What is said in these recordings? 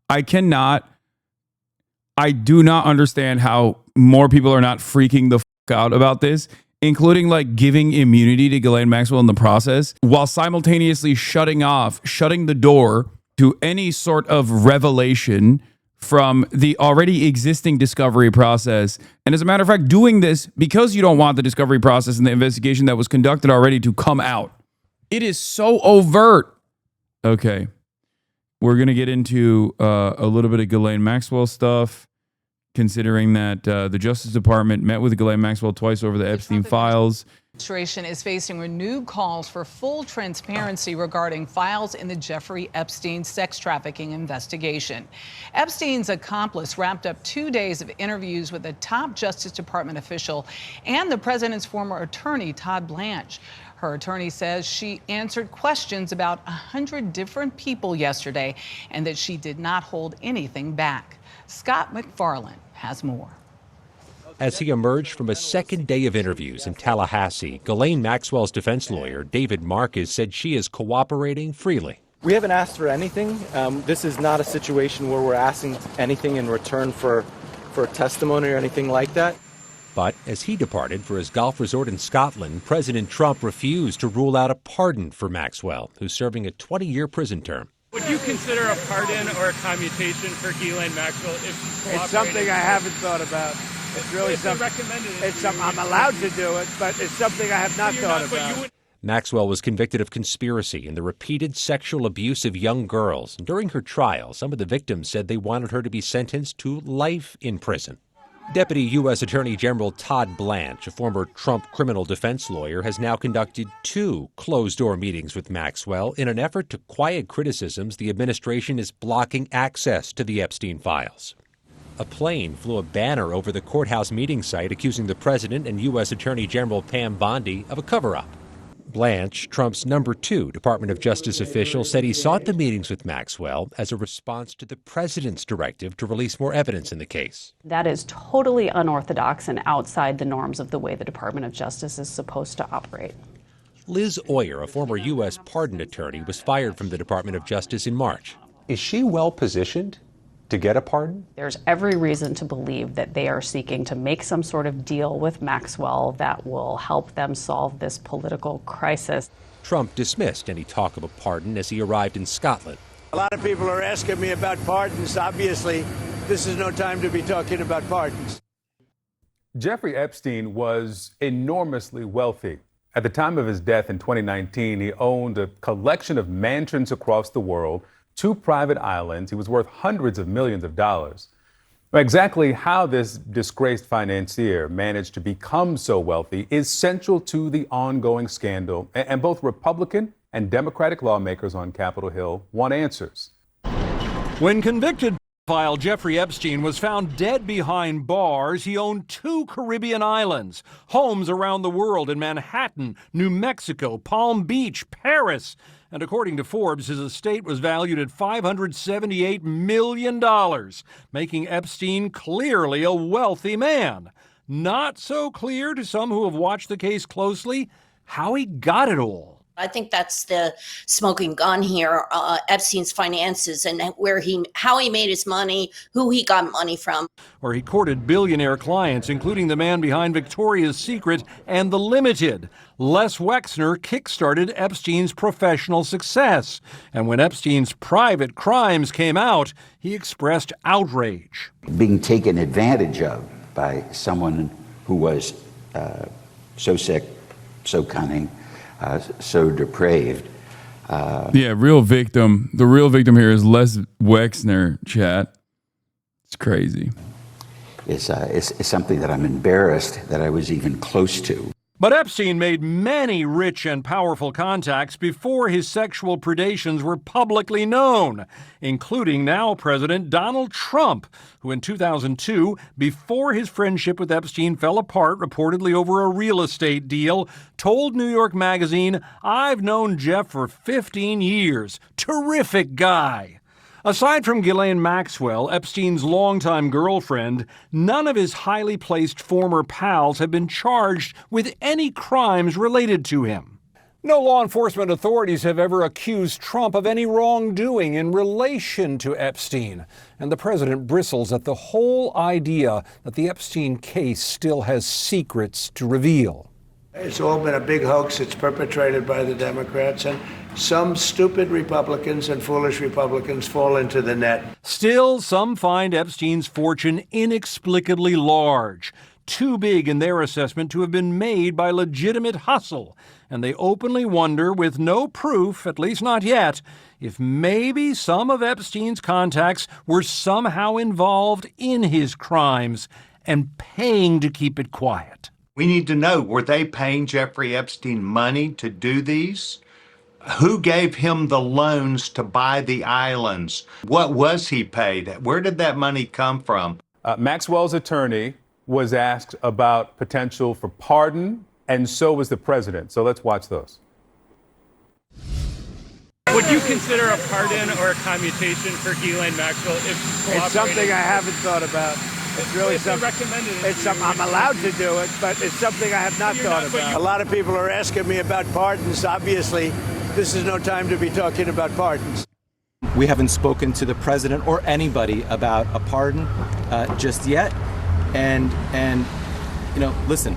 I do not understand how more people are not freaking the fuck out about this, including like giving immunity to Ghislaine Maxwell in the process, while simultaneously shutting the door to any sort of revelation from the already existing discovery process. And as a matter of fact, doing this because you don't want the discovery process and the investigation that was conducted already to come out. It is so overt. Okay. We're going to get into a little bit of Ghislaine Maxwell stuff, considering that the Justice Department met with Ghislaine Maxwell twice over the Epstein files. The administration is facing renewed calls for full transparency regarding files in the Jeffrey Epstein sex trafficking investigation. Epstein's accomplice wrapped up 2 days of interviews with a top Justice Department official and the president's former attorney, Todd Blanche. Her attorney says she answered questions about 100 different people yesterday and that she did not hold anything back. Scott McFarland has more. As he emerged from a second day of interviews in Tallahassee, Ghislaine Maxwell's defense lawyer, David Marcus, said she is cooperating freely. We haven't asked for anything. This is not a situation where we're asking anything in return for testimony or anything like that. But as he departed for his golf resort in Scotland, President Trump refused to rule out a pardon for Maxwell, who's serving a 20-year prison term. Would you consider a pardon or a commutation for Ghislaine Maxwell if she's cooperating? It's something I haven't thought about. It's really something. I'm allowed to do it, but it's something I have not thought about. Maxwell was convicted of conspiracy in the repeated sexual abuse of young girls. During her trial, some of the victims said they wanted her to be sentenced to life in prison. Deputy U.S. Attorney General Todd Blanche, a former Trump criminal defense lawyer, has now conducted 2 closed-door meetings with Maxwell in an effort to quiet criticisms the administration is blocking access to the Epstein files. A plane flew a banner over the courthouse meeting site accusing the president and U.S. Attorney General Pam Bondi of a cover-up. Blanche, Trump's number 2 Department of Justice official, said he sought the meetings with Maxwell as a response to the president's directive to release more evidence in the case. That is totally unorthodox and outside the norms of the way the Department of Justice is supposed to operate. Liz Oyer, a former U.S. pardon attorney, was fired from the Department of Justice in March. Is she well positioned to get a pardon? There's every reason to believe that they are seeking to make some sort of deal with Maxwell that will help them solve this political crisis. Trump dismissed any talk of a pardon as he arrived in Scotland. A lot of people are asking me about pardons. Obviously, this is no time to be talking about pardons. Jeffrey Epstein was enormously wealthy. At the time of his death in 2019, he owned a collection of mansions across the world, 2 private islands. He was worth hundreds of millions of dollars. Exactly how this disgraced financier managed to become so wealthy is central to the ongoing scandal, and both Republican and Democratic lawmakers on Capitol Hill want answers. When convicted pedophile Jeffrey Epstein was found dead behind bars, he owned 2 Caribbean islands, homes around the world in Manhattan, New Mexico, Palm Beach, Paris. And according to Forbes, his estate was valued at $578 million, making Epstein clearly a wealthy man. Not so clear to some who have watched the case closely how he got it all. I think that's the smoking gun here, Epstein's finances and how he made his money, who he got money from. Where he courted billionaire clients, including the man behind Victoria's Secret and The Limited. Les Wexner kickstarted Epstein's professional success. And when Epstein's private crimes came out, he expressed outrage. Being taken advantage of by someone who was so sick, so cunning, so depraved. The real victim here is Les Wexner, chat. It's crazy. It's something that I'm embarrassed that I was even close to. But Epstein made many rich and powerful contacts before his sexual predations were publicly known, including now President Donald Trump, who in 2002, before his friendship with Epstein fell apart reportedly over a real estate deal, told New York Magazine, "I've known Jeff for 15 years. Terrific guy." Aside from Ghislaine Maxwell, Epstein's longtime girlfriend, none of his highly placed former pals have been charged with any crimes related to him. No law enforcement authorities have ever accused Trump of any wrongdoing in relation to Epstein. And the president bristles at the whole idea that the Epstein case still has secrets to reveal. It's all been a big hoax. It's perpetrated by the Democrats, and some stupid Republicans and foolish Republicans fall into the net. Still, some find Epstein's fortune inexplicably large, too big in their assessment to have been made by legitimate hustle. And they openly wonder, with no proof, at least not yet, if maybe some of Epstein's contacts were somehow involved in his crimes and paying to keep it quiet. We need to know, were they paying Jeffrey Epstein money to do these? Who gave him the loans to buy the islands? What was he paid? Where did that money come from? Maxwell's attorney was asked about potential for pardon, and so was the president. So let's watch those. Would you consider a pardon or a commutation for Ghislaine Maxwell if It's something I haven't thought about. It's really something. It's something I'm allowed to do it, but it's something I have not thought about. A lot of people are asking me about pardons. Obviously, this is no time to be talking about pardons. We haven't spoken to the president or anybody about a pardon just yet. And you know, listen,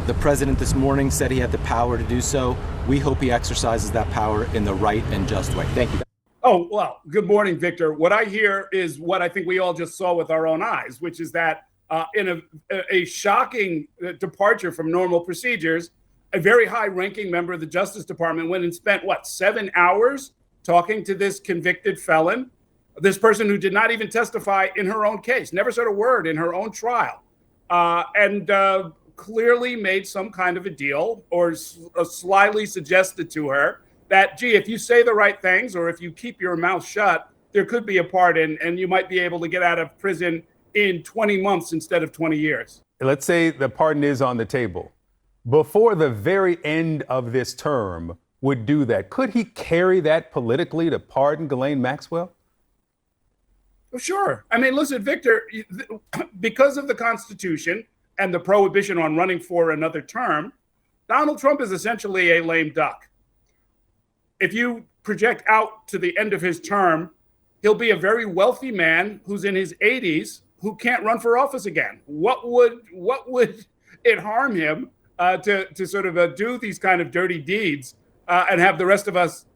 the president this morning said he had the power to do so. We hope he exercises that power in the right and just way. Thank you. Oh, well, good morning, Victor. What I hear is what I think we all just saw with our own eyes, which is that in a shocking departure from normal procedures, a very high-ranking member of the Justice Department went and spent, 7 hours talking to this convicted felon, this person who did not even testify in her own case, never said a word in her own trial, and clearly made some kind of a deal or slyly suggested to her that, gee, if you say the right things or if you keep your mouth shut, there could be a pardon and you might be able to get out of prison in 20 months instead of 20 years. Let's say the pardon is on the table. Before the very end of this term would do that, could he carry that politically to pardon Ghislaine Maxwell? Well, sure. I mean, listen, Victor, because of the Constitution and the prohibition on running for another term, Donald Trump is essentially a lame duck. If you project out to the end of his term, he'll be a very wealthy man who's in his 80s who can't run for office again. What would it harm him to sort of do these kind of dirty deeds and have the rest of us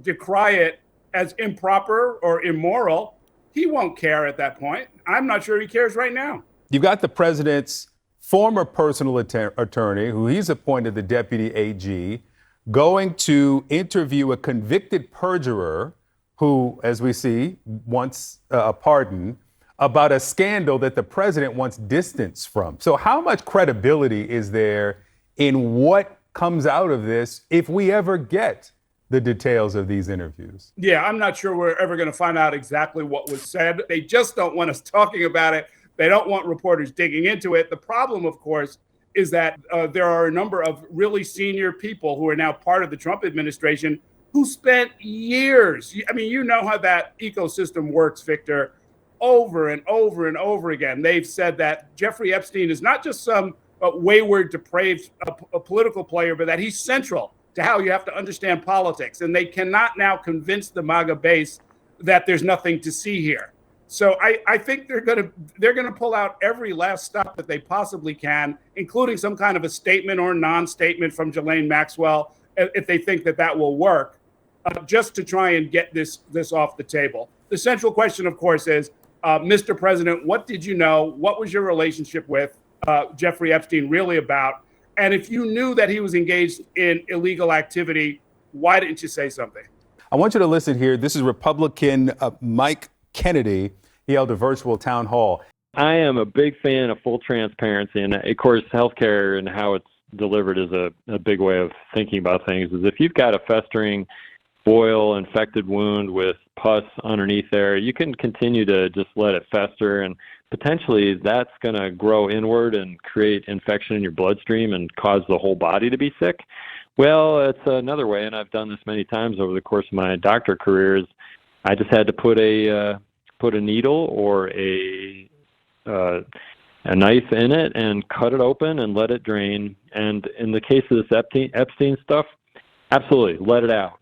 decry it as improper or immoral? He won't care at that point. I'm not sure he cares right now. You've got the president's former personal attorney, who he's appointed the deputy AG, going to interview a convicted perjurer who, as we see, wants a pardon about a scandal that the president wants distance from. So how much credibility is there in what comes out of this if we ever get the details of these interviews? Yeah, I'm not sure we're ever going to find out exactly what was said. They just don't want us talking about it. They don't want reporters digging into it. The problem, of course, is that there are a number of really senior people who are now part of the Trump administration who spent years. I mean, you know how that ecosystem works, Victor, over and over and over again. They've said that Jeffrey Epstein is not just some wayward, depraved a political player, but that he's central to how you have to understand politics. And they cannot now convince the MAGA base that there's nothing to see here. So I think they're gonna pull out every last stop that they possibly can, including some kind of a statement or non-statement from Ghislaine Maxwell, if they think that will work, just to try and get this off the table. The central question, of course, is, Mr. President, what did you know? What was your relationship with Jeffrey Epstein really about? And if you knew that he was engaged in illegal activity, why didn't you say something? I want you to listen here. This is Republican Mike Kennedy. He held a virtual town hall. I am a big fan of full transparency, and of course, healthcare and how it's delivered is a big way of thinking about things. Is if you've got a festering boil, infected wound with pus underneath there, you can continue to just let it fester, and potentially that's going to grow inward and create infection in your bloodstream and cause the whole body to be sick. Well, it's another way, and I've done this many times over the course of my doctor career, is I just had to put a needle or a knife in it and cut it open and let it drain. And in the case of this Epstein stuff, Absolutely. Let it out.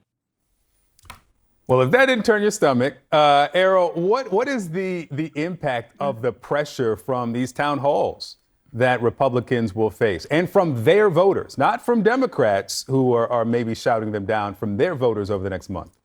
Well, if that didn't turn your stomach, Errol, what is the impact of the pressure from these town halls that Republicans will face, and from their voters, not from Democrats who are maybe shouting them down, from their voters over the next month?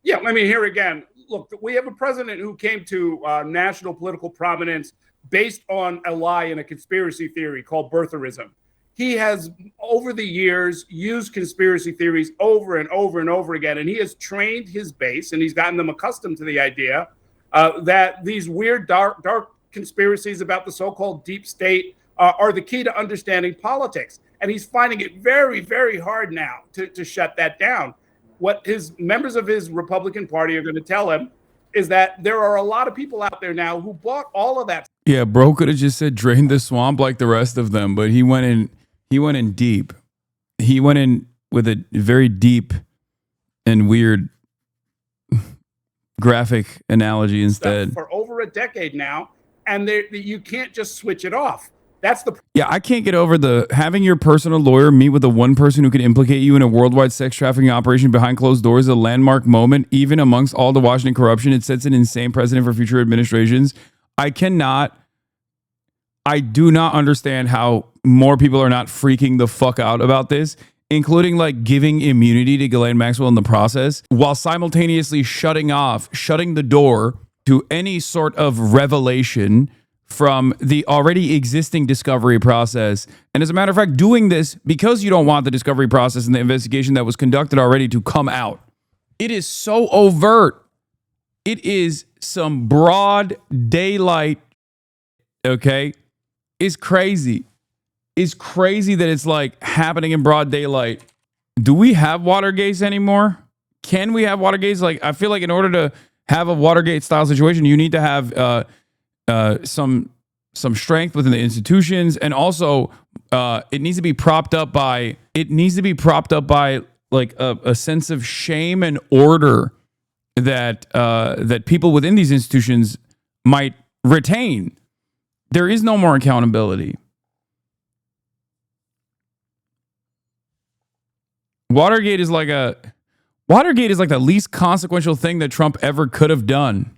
Yeah, I mean, here again, look, we have a president who came to national political prominence based on a lie and a conspiracy theory called birtherism. He has, over the years, used conspiracy theories over and over and over again, and he has trained his base, and he's gotten them accustomed to the idea that these weird, dark conspiracies about the so-called deep state are the key to understanding politics. And he's finding it very, very hard now to shut that down. What his members of his Republican Party are going to tell him is that there are a lot of people out there now who bought all of that. Yeah, bro could have just said drain the swamp like the rest of them, but he went in deep. He went in with a very deep and weird graphic analogy instead. For over a decade now, and you can't just switch it off. That's the Yeah, I can't get over the having your personal lawyer meet with the one person who could implicate you in a worldwide sex trafficking operation behind closed doors is a landmark moment, even amongst all the Washington corruption. It sets an insane precedent for future administrations. I do not understand how more people are not freaking the fuck out about this, including like giving immunity to Ghislaine Maxwell in the process, while simultaneously shutting the door to any sort of revelation from the already existing discovery process. And as a matter of fact, doing this because you don't want the discovery process and the investigation that was conducted already to come out. It is so overt. It is some broad daylight, okay? It's crazy. It's crazy that it's like happening in broad daylight. Do we have Watergates anymore? Can we have Watergates? Like, I feel like in order to have a Watergate style situation, you need to have some strength within the institutions, and also it needs to be propped up by like a sense of shame and order that people within these institutions might retain. There is no more accountability. Watergate is like the least consequential thing that Trump ever could have done.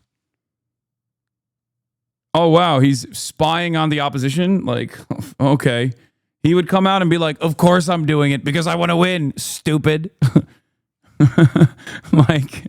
Oh, wow, he's spying on the opposition? Like, okay. He would come out and be like, of course I'm doing it because I want to win, stupid. Like,